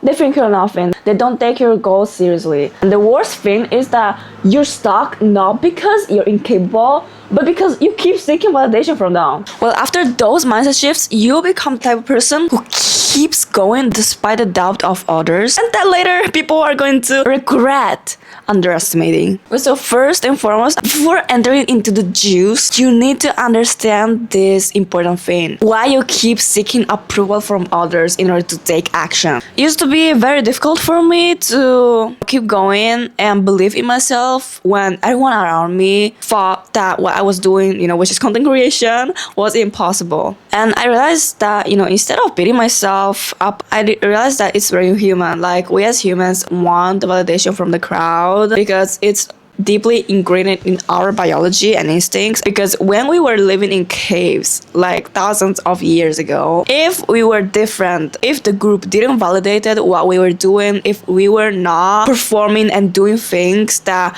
they think you're nothing. They don't take your goals seriously. And the worst thing is that you're stuck not because you're incapable, but because you keep seeking validation from them. Well, after those mindset shifts, you'll become the type of person who keeps going despite the doubt of others, and that later people are going to regret underestimating. So first and foremost, before entering into the juice, you need to understand this important thing: why you keep seeking approval from others in order to take action. It used to be very difficult for me to keep going and believe in myself when everyone around me thought that what I was doing, which is content creation, was impossible. And I realized that, instead of beating myself up, I realized that it's very human. Like, we as humans want the validation from the crowd because it's deeply ingrained in our biology and instincts. Because when we were living in caves like thousands of years ago, if we were different, if the group didn't validate what we were doing, if we were not performing and doing things that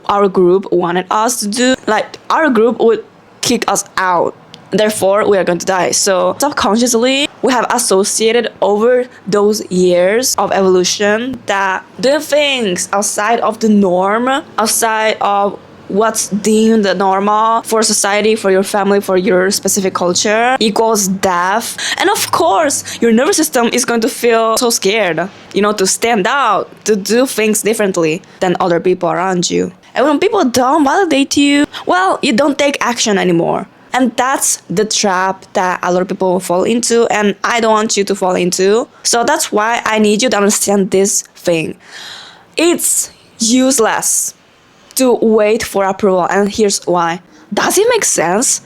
our group wanted us to do, like, our group would kick us out. Therefore, we are going to die. So subconsciously, we have associated over those years of evolution that doing things outside of the norm, outside of what's deemed normal for society, for your family, for your specific culture, equals death. And of course, your nervous system is going to feel so scared, to stand out, to do things differently than other people around you. And when people don't validate you, well, you don't take action anymore. And that's the trap that a lot of people fall into, and I don't want you to fall into. So that's why I need you to understand this thing. It's useless to wait for approval, and here's why. Does it make sense?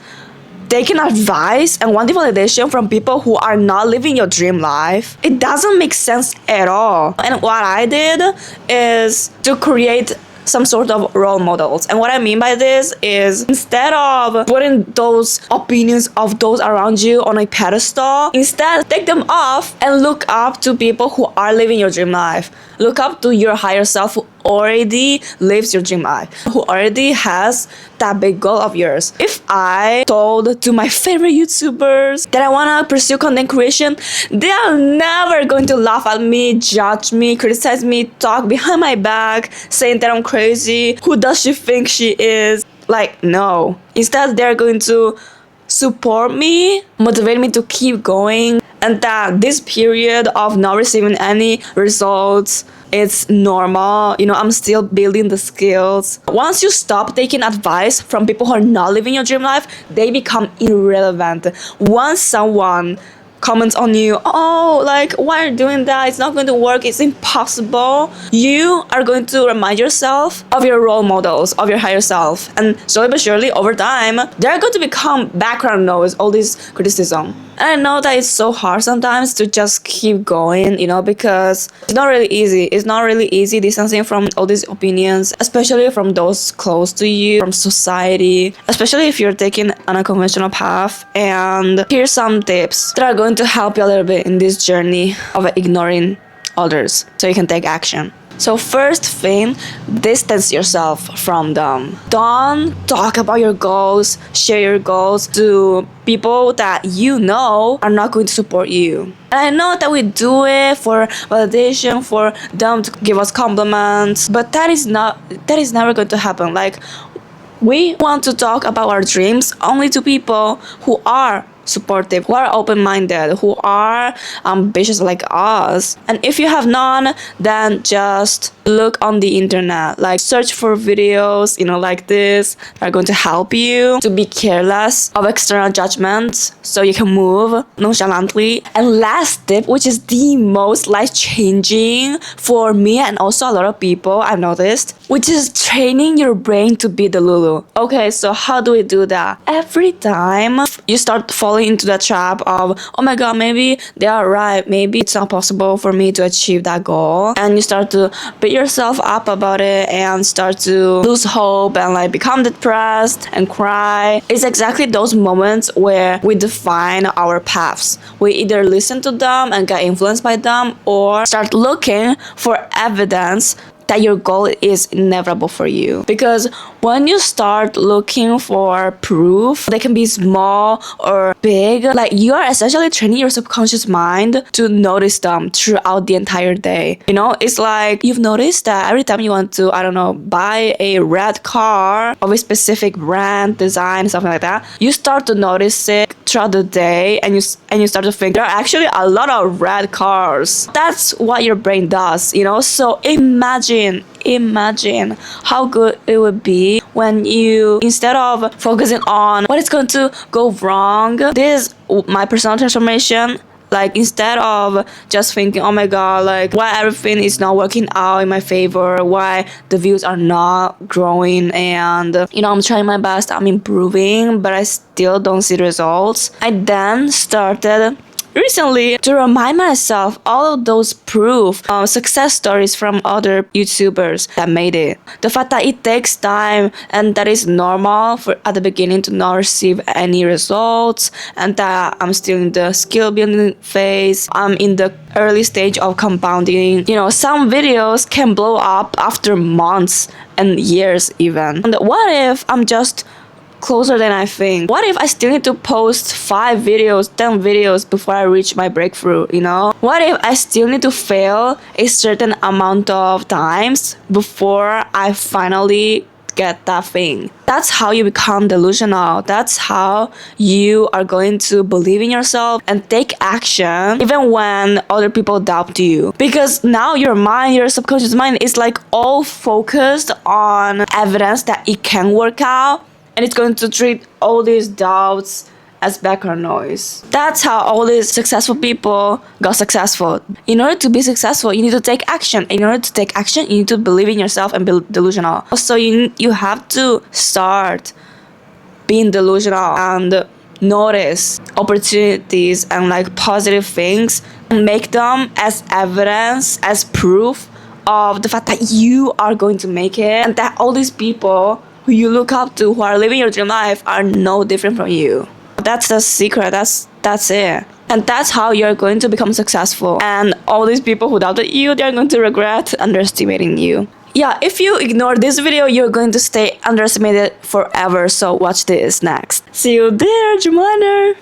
Taking advice and wanting validation from people who are not living your dream life, it doesn't make sense at all. And what I did is to create some sort of role models. And what I mean by this is, instead of putting those opinions of those around you on a pedestal, instead take them off and look up to people who are living your dream life. Look up to your higher self who already lives your dream life, who already has that big goal of yours. If I told to my favorite YouTubers that I want to pursue content creation, they are never going to laugh at me, judge me, criticize me, talk behind my back, saying that I'm crazy. Who does she think she is? Like, no. Instead, they're going to support me, motivate me to keep going, and that this period of not receiving any results, it's normal. I'm still building the skills. Once you stop taking advice from people who are not living your dream life, they become irrelevant. Once someone comments on you, why are you doing that? It's not going to work. It's impossible. You are going to remind yourself of your role models, of your higher self. And slowly but surely, over time, they're going to become background noise, all this criticism. And I know that it's so hard sometimes to just keep going, because it's not really easy. It's not really easy distancing from all these opinions, especially from those close to you, from society, especially if you're taking an unconventional path. And here's some tips that are going to help you a little bit in this journey of ignoring others so you can take action. So first thing, distance yourself from them. Don't talk about your goals, share your goals to people that are not going to support you. And I know that we do it for validation, for them to give us compliments, but that is never going to happen. Like, we want to talk about our dreams only to people who are supportive, who are open-minded, who are ambitious like us. And if you have none, then just look on the internet, like search for videos, like this, that are going to help you to be careless of external judgments so you can move nonchalantly. And last tip, which is the most life-changing for me and also a lot of people I've noticed, which is training your brain to be the Lulu. Okay, so how do we do that? Every time you start falling into that trap of, oh my god, maybe they are right, maybe it's not possible for me to achieve that goal, and you start to beat yourself up about it and start to lose hope and become depressed and cry, it's exactly those moments where we define our paths. We either listen to them and get influenced by them, or start looking for evidence that your goal is inevitable for you. Because when you start looking for proof, they can be small or big, like you are essentially training your subconscious mind to notice them throughout the entire day. You know, it's like you've noticed that every time you want to, I don't know, buy a red car of a specific brand, design, something like that, you start to notice it throughout the day, and you start to think there are actually a lot of red cars. That's what your brain does, you know. So imagine how good it would be when you, instead of focusing on what is going to go wrong, this is my personal transformation. Like, instead of just thinking, oh my god, like, why everything is not working out in my favor, why the views are not growing, and you know, I'm trying my best, I'm improving, but I still don't see the results, I then started recently to remind myself all of those proof success stories from other YouTubers that made it. The fact that it takes time and that it's normal for at the beginning to not receive any results, and that I'm still in the skill building phase. I'm in the early stage of compounding. You know, some videos can blow up after months and years even. And what if I'm just closer than I think? What if I still need to post 5 videos, 10 videos before I reach my breakthrough, you know? What if I still need to fail a certain amount of times before I finally get that thing? That's how you become delusional. That's how you are going to believe in yourself and take action even when other people doubt you. Because now your mind, your subconscious mind is like all focused on evidence that it can work out, and it's going to treat all these doubts as background noise. That's how all these successful people got successful. In order to be successful, you need to take action. In order to take action, you need to believe in yourself and be delusional. So you have to start being delusional and notice opportunities and like positive things and make them as evidence, as proof of the fact that you are going to make it, and that all these people who you look up to, who are living your dream life, are no different from you. That's the secret. That's it. And that's how you're going to become successful. And all these people who doubted you, they're going to regret underestimating you. Yeah, if you ignore this video, you're going to stay underestimated forever. So watch this next. See you there, Dreamliner.